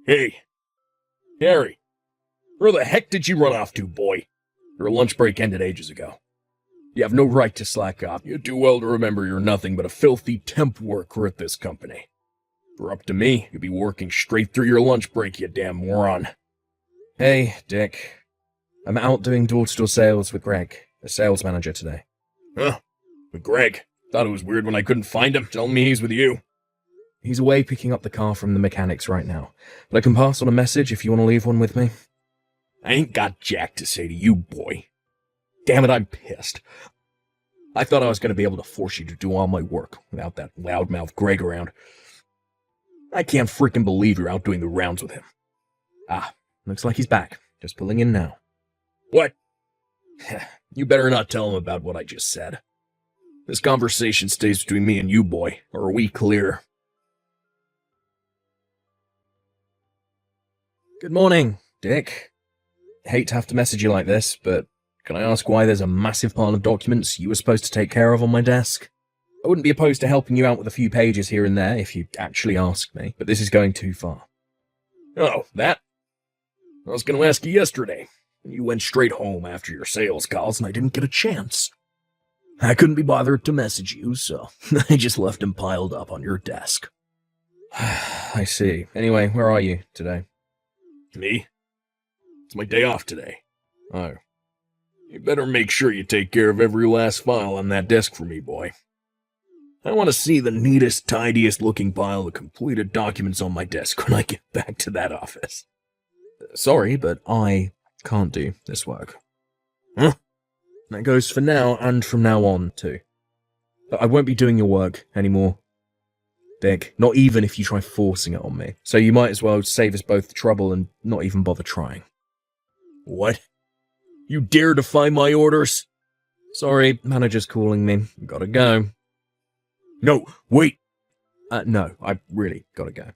Hey, Harry, where the heck did you run off to, boy? Your lunch break ended ages ago. You have no right to slack off. You do well to remember you're nothing but a filthy temp worker at this company. If it were up to me, you'd be working straight through your lunch break, you damn moron. Hey, Dick. I'm out doing door-to-door sales with Greg, the sales manager today. Huh? With Greg? Thought it was weird when I couldn't find him, telling me he's with you. He's away picking up the car from the mechanics right now, but I can pass on a message if you want to leave one with me. I ain't got jack to say to you, boy. Damn it, I'm pissed. I thought I was going to be able to force you to do all my work without that loudmouth Greg around. I can't freaking believe you're out doing the rounds with him. Ah, looks like he's back. Just pulling in now. What? You better not tell him about what I just said. This conversation stays between me and you, boy, or are we clear? Good morning, Dick. Hate to have to message you like this, but can I ask why there's a massive pile of documents you were supposed to take care of on my desk? I wouldn't be opposed to helping you out with a few pages here and there if you actually asked me, but this is going too far. Oh, that? I was going to ask you yesterday. You went straight home after your sales calls, and I didn't get a chance. I couldn't be bothered to message you, so I just left them piled up on your desk. I see. Anyway, where are you today? Me? It's my day off today. Oh. You better make sure you take care of every last file on that desk for me, boy. I want to see the neatest, tidiest looking pile of completed documents on my desk when I get back to that office. Sorry, but I can't do this work. Huh? That goes for now and from now on, too. But I won't be doing your work anymore. Dick, not even if you try forcing it on me. So you might as well save us both the trouble and not even bother trying. What? You dare defy my orders? Sorry, manager's calling me. Gotta go. No, wait. No, I really gotta go.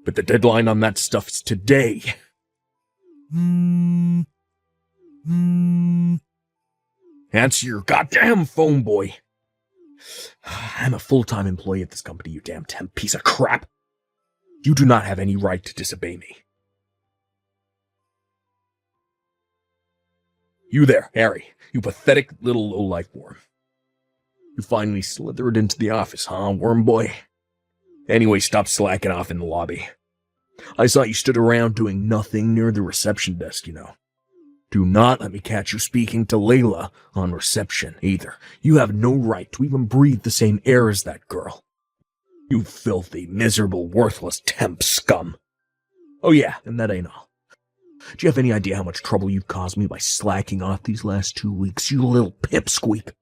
But the deadline on that stuff's today. Answer your goddamn phone, boy. I'm a full-time employee at this company, you damn temp piece of crap. You do not have any right to disobey me. You there, Harry, you pathetic little low-life worm. You finally slithered into the office, huh, worm boy? Anyway, stop slacking off in the lobby. I saw you stood around doing nothing near the reception desk, you know. Do not let me catch you speaking to Layla on reception, either. You have no right to even breathe the same air as that girl. You filthy, miserable, worthless temp scum. Oh yeah, and that ain't all. Do you have any idea how much trouble you've caused me by slacking off these last 2 weeks, you little pipsqueak?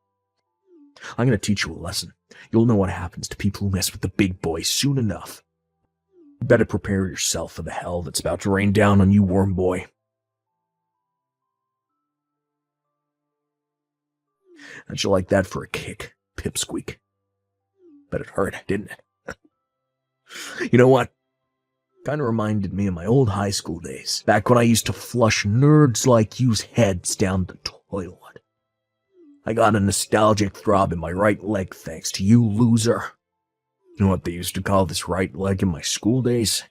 I'm gonna teach you a lesson. You'll know what happens to people who mess with the big boys soon enough. You better prepare yourself for the hell that's about to rain down on you, worm boy. How'd you like that for a kick, pipsqueak? Bet it hurt, didn't it? You know what? Kinda reminded me of my old high school days, back when I used to flush nerds like you's heads down the toilet. I got a nostalgic throb in my right leg thanks to you, loser. You know what they used to call this right leg in my school days?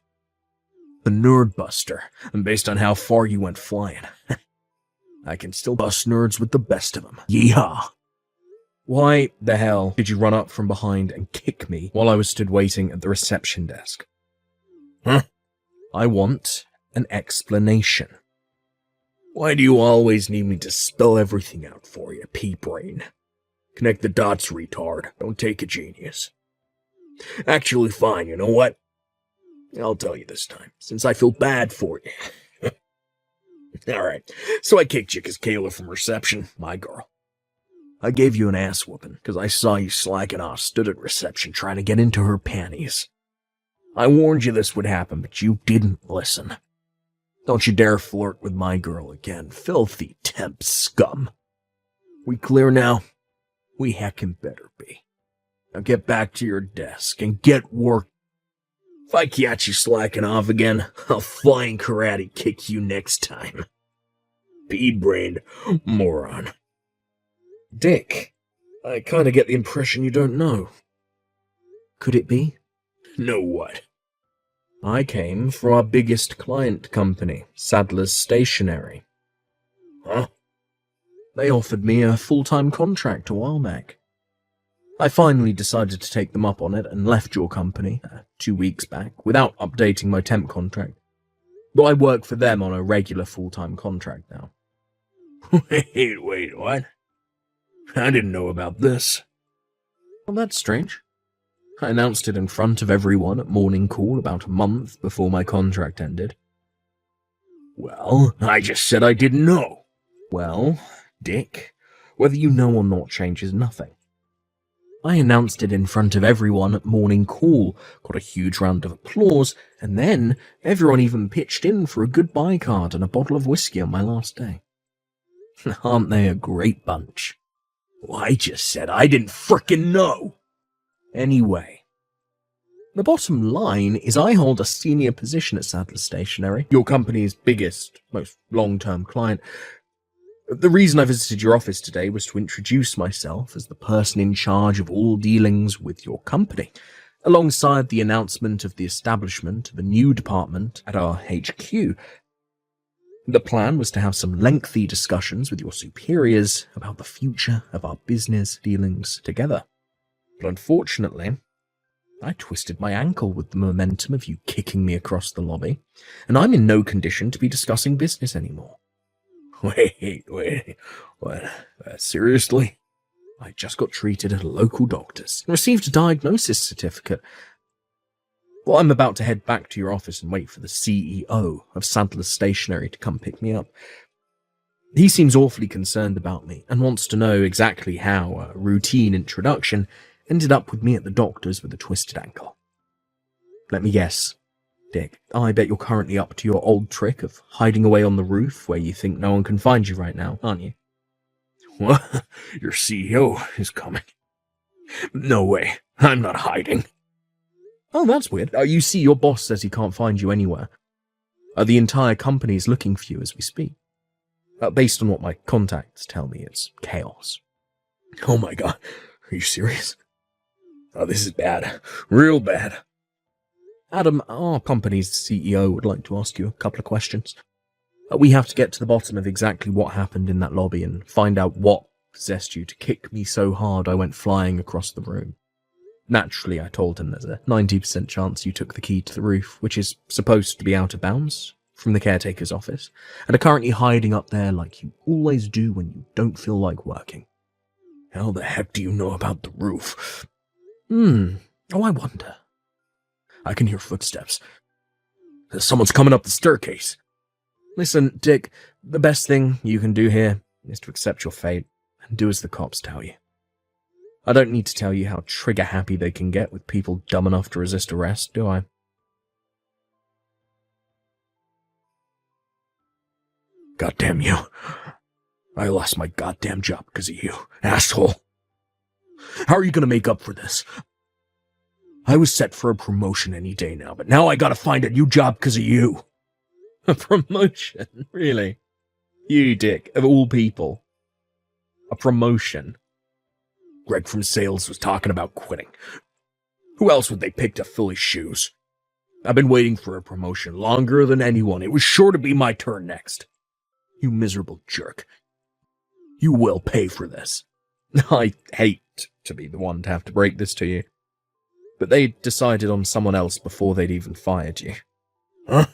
The Nerd Buster, and based on how far you went flying. I can still bust nerds with the best of them. Yeehaw! Why the hell did you run up from behind and kick me while I was stood waiting at the reception desk? Huh? I want an explanation. Why do you always need me to spell everything out for you, pea-brain? Connect the dots, retard. Don't take a genius. Actually, fine, you know what? I'll tell you this time, since I feel bad for you. Alright, so I kicked you because Kayla from reception, my girl. I gave you an ass whooping because I saw you slacking off, stood at reception trying to get into her panties. I warned you this would happen, but you didn't listen. Don't you dare flirt with my girl again, filthy temp scum. We clear now? We heckin' better be. Now get back to your desk and get work. If I catch you slacking off again, I'll flying karate kick you next time. Pea-brained moron. Dick, I kinda get the impression you don't know. Could it be? Know what? I came from our biggest client company, Sadler's Stationery. Huh? They offered me a full-time contract a while back. I finally decided to take them up on it and left your company 2 weeks back without updating my temp contract. But I work for them on a regular full-time contract now. Wait, what? I didn't know about this. Well, that's strange. I announced it in front of everyone at morning call about a month before my contract ended. Well, I just said I didn't know. Well, Dick, whether you know or not changes nothing. I announced it in front of everyone at morning call, got a huge round of applause, and then everyone even pitched in for a goodbye card and a bottle of whiskey on my last day. Aren't they a great bunch? Well, I just said I didn't frickin' know. Anyway, the bottom line is I hold a senior position at Sadler Stationery, your company's biggest, most long-term client. The reason I visited your office today was to introduce myself as the person in charge of all dealings with your company, alongside the announcement of the establishment of a new department at our HQ. The plan was to have some lengthy discussions with your superiors about the future of our business dealings together. But unfortunately, I twisted my ankle with the momentum of you kicking me across the lobby, and I'm in no condition to be discussing business anymore. Wait, what? Seriously? I just got treated at a local doctor's and received a diagnosis certificate. Well, I'm about to head back to your office and wait for the CEO of Sadler's Stationery to come pick me up. He seems awfully concerned about me and wants to know exactly how a routine introduction ended up with me at the doctor's with a twisted ankle. Let me guess. Dick, I bet you're currently up to your old trick of hiding away on the roof where you think no one can find you right now, aren't you? What? Your CEO is coming. No way. I'm not hiding. Oh, that's weird. You see, your boss says he can't find you anywhere. The entire company's looking for you as we speak. Based on what my contacts tell me, it's chaos. Oh my god. Are you serious? Oh, this is bad. Real bad. Adam, our company's CEO would like to ask you a couple of questions. We have to get to the bottom of exactly what happened in that lobby and find out what possessed you to kick me so hard I went flying across the room. Naturally, I told him there's a 90% chance you took the key to the roof, which is supposed to be out of bounds, from the caretaker's office, and are currently hiding up there like you always do when you don't feel like working. How the heck do you know about the roof? Oh, I wonder. I can hear footsteps. Someone's coming up the staircase. Listen, Dick, the best thing you can do here is to accept your fate and do as the cops tell you. I don't need to tell you how trigger-happy they can get with people dumb enough to resist arrest, do I? Goddamn you. I lost my goddamn job because of you, asshole. How are you gonna make up for this? I was set for a promotion any day now, but now I gotta find a new job because of you. A promotion? Really? You, Dick, of all people. A promotion? Greg from sales was talking about quitting. Who else would they pick to fill his shoes? I've been waiting for a promotion longer than anyone. It was sure to be my turn next. You miserable jerk. You will pay for this. I hate to be the one to have to break this to you, but they decided on someone else before they'd even fired you. Huh?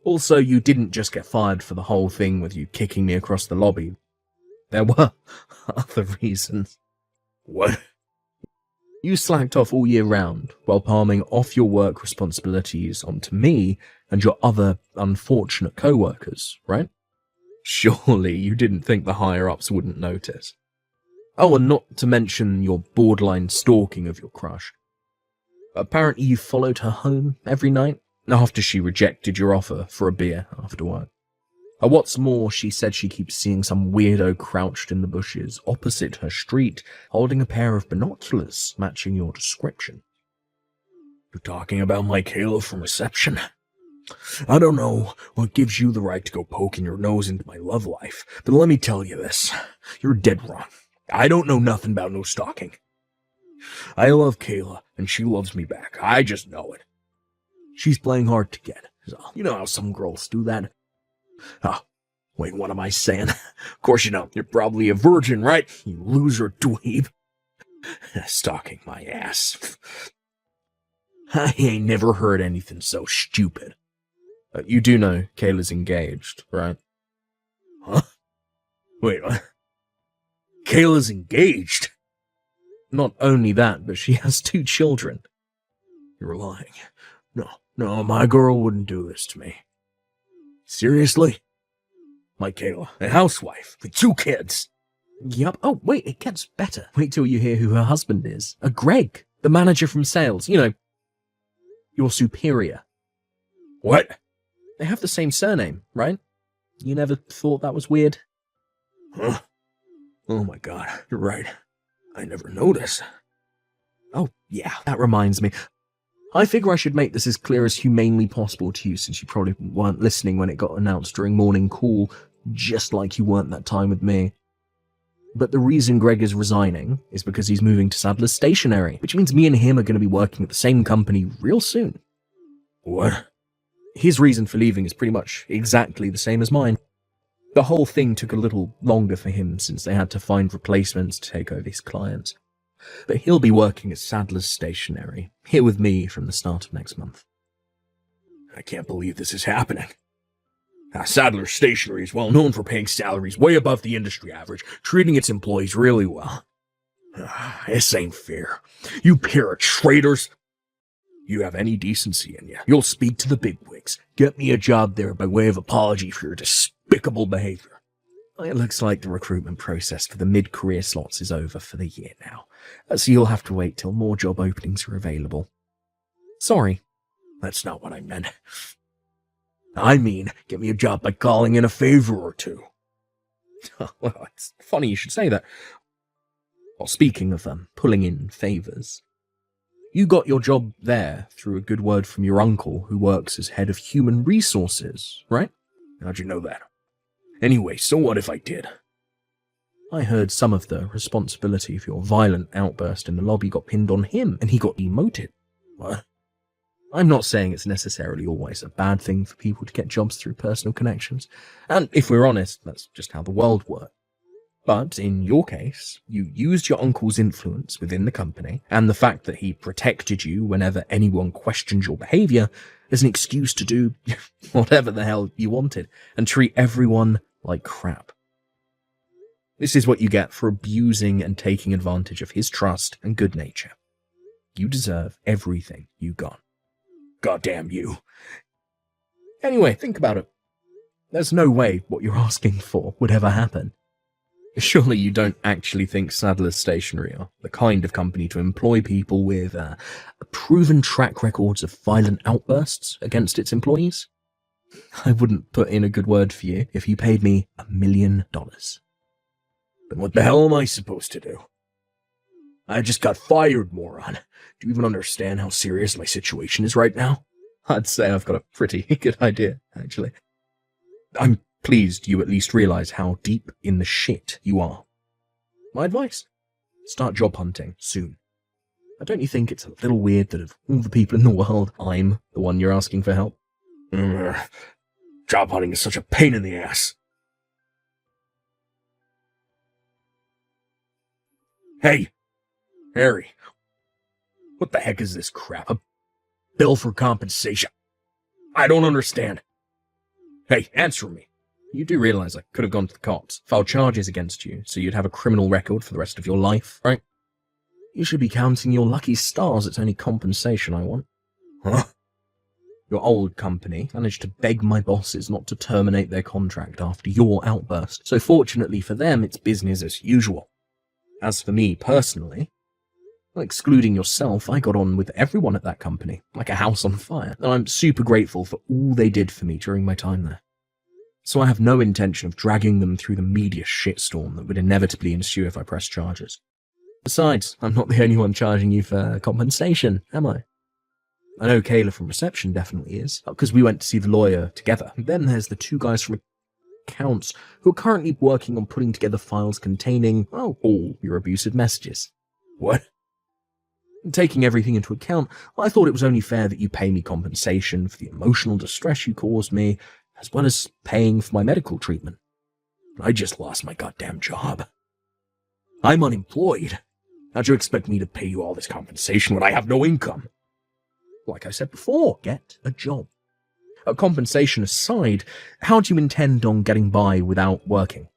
Also, you didn't just get fired for the whole thing with you kicking me across the lobby. There were other reasons. What? You slacked off all year round while palming off your work responsibilities onto me and your other unfortunate co-workers, right? Surely you didn't think the higher-ups wouldn't notice. Oh, and not to mention your borderline stalking of your crush. Apparently you followed her home every night after she rejected your offer for a beer after work. What's more, she said she keeps seeing some weirdo crouched in the bushes opposite her street, holding a pair of binoculars matching your description. You're talking about my Kayla from reception? I don't know what gives you the right to go poking your nose into my love life, but let me tell you this. You're dead wrong. I don't know nothing about no stalking. I love Kayla, and she loves me back. I just know it. She's playing hard to get. So, you know how some girls do that. Oh, wait, what am I saying? Of course you know. You're probably a virgin, right? You loser dweeb. Stalking my ass. I ain't never heard anything so stupid. You do know Kayla's engaged, right? Huh? Wait, what? Kayla's engaged? Not only that, but she has 2 children. You're lying. No, my girl wouldn't do this to me. Seriously? My Kayla, a housewife with 2 kids. Yup. Oh, wait, it gets better. Wait till you hear who her husband is. A Greg, the manager from sales. You know, your superior. What? They have the same surname, right? You never thought that was weird? Huh? Oh my god, you're right. I never noticed. Oh, yeah, that reminds me. I figure I should make this as clear as humanely possible to you, since you probably weren't listening when it got announced during morning call, just like you weren't that time with me. But the reason Greg is resigning is because he's moving to Sadler's Stationery, which means me and him are going to be working at the same company real soon. What? His reason for leaving is pretty much exactly the same as mine. The whole thing took a little longer for him since they had to find replacements to take over his clients. But he'll be working at Sadler's Stationery, here with me from the start of next month. I can't believe this is happening. Sadler's Stationery is well known for paying salaries way above the industry average, treating its employees really well. This ain't fair. You pair of traitors. You have any decency in you, you'll speak to the bigwigs. Get me a job there by way of apology for your despicable behavior. It looks like the recruitment process for the mid-career slots is over for the year now, so you'll have to wait till more job openings are available. Sorry. That's not what I meant. I mean, get me a job by calling in a favor or 2. Well, it's funny you should say that. Well, speaking of pulling in favors, you got your job there through a good word from your uncle who works as head of human resources, right? How'd you know that? Anyway, so what if I did? I heard some of the responsibility for your violent outburst in the lobby got pinned on him, and he got demoted. What? I'm not saying it's necessarily always a bad thing for people to get jobs through personal connections, and if we're honest, that's just how the world works. But in your case, you used your uncle's influence within the company, and the fact that he protected you whenever anyone questioned your behavior as an excuse to do whatever the hell you wanted, and treat everyone like crap. This is what you get for abusing and taking advantage of his trust and good nature. You deserve everything you got. Goddamn you. Anyway, think about it. There's no way what you're asking for would ever happen. Surely you don't actually think Sadler's Stationery are the kind of company to employ people with proven track records of violent outbursts against its employees? I wouldn't put in a good word for you if you paid me $1 million. Then what the hell am I supposed to do? I just got fired, moron. Do you even understand how serious my situation is right now? I'd say I've got a pretty good idea, actually. I'm pleased you at least realize how deep in the shit you are. My advice? Start job hunting soon. Don't you think it's a little weird that of all the people in the world, I'm the one you're asking for help? Job hunting is such a pain in the ass. Hey, Harry, what the heck is this crap? A bill for compensation? I don't understand. Hey, answer me. You do realize I could have gone to the cops, filed charges against you, so you'd have a criminal record for the rest of your life, right? You should be counting your lucky stars. It's only compensation I want. Huh? Your old company managed to beg my bosses not to terminate their contract after your outburst, so fortunately for them, it's business as usual. As for me personally, excluding yourself, I got on with everyone at that company, like a house on fire, and I'm super grateful for all they did for me during my time there. So I have no intention of dragging them through the media shitstorm that would inevitably ensue if I press charges. Besides, I'm not the only one charging you for compensation, am I? I know Kayla from reception definitely is, because we went to see the lawyer together. And then there's the 2 guys from accounts who are currently working on putting together files containing, all your abusive messages. What? Taking everything into account, I thought it was only fair that you pay me compensation for the emotional distress you caused me, as well as paying for my medical treatment. I just lost my goddamn job. I'm unemployed. How do you expect me to pay you all this compensation when I have no income? Like I said before, get a job. Compensation aside, how do you intend on getting by without working?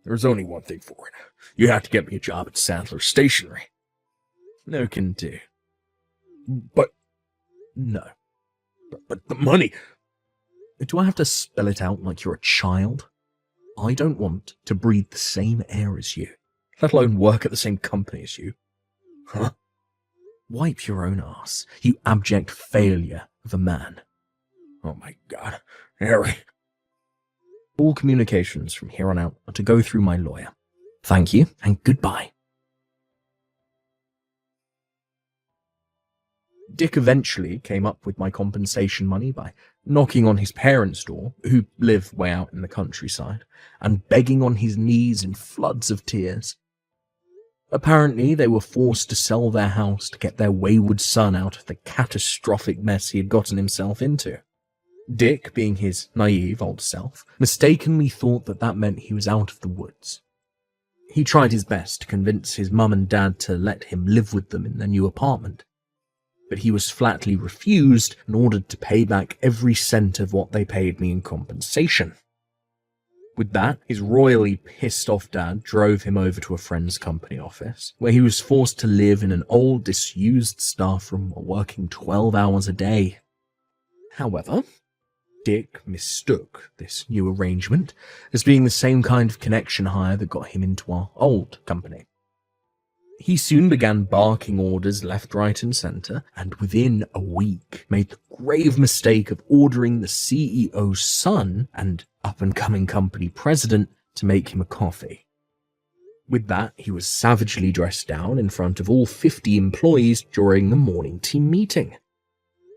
There's only one thing for it. You have to get me a job at Sandler's Stationery. No can do. But No. But the money. Do I have to spell it out like you're a child? I don't want to breathe the same air as you, let alone work at the same company as you. Huh? Wipe your own ass, you abject failure of a man. Oh my God, Harry. All communications from here on out are to go through my lawyer. Thank you, and goodbye. Dick eventually came up with my compensation money by knocking on his parents' door, who live way out in the countryside, and begging on his knees in floods of tears. Apparently, they were forced to sell their house to get their wayward son out of the catastrophic mess he had gotten himself into. Dick, being his naive old self, mistakenly thought that meant he was out of the woods. He tried his best to convince his mum and dad to let him live with them in their new apartment, but he was flatly refused and ordered to pay back every cent of what they paid me in compensation. With that, his royally pissed off dad drove him over to a friend's company office, where he was forced to live in an old, disused staff room while working 12 hours a day. However, Dick mistook this new arrangement as being the same kind of connection hire that got him into our old company. He soon began barking orders left, right, and centre, and within a week made the grave mistake of ordering the CEO's son and up-and-coming company president to make him a coffee. With that, he was savagely dressed down in front of all 50 employees during the morning team meeting.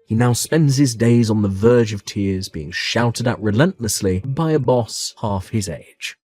He now spends his days on the verge of tears, being shouted at relentlessly by a boss half his age.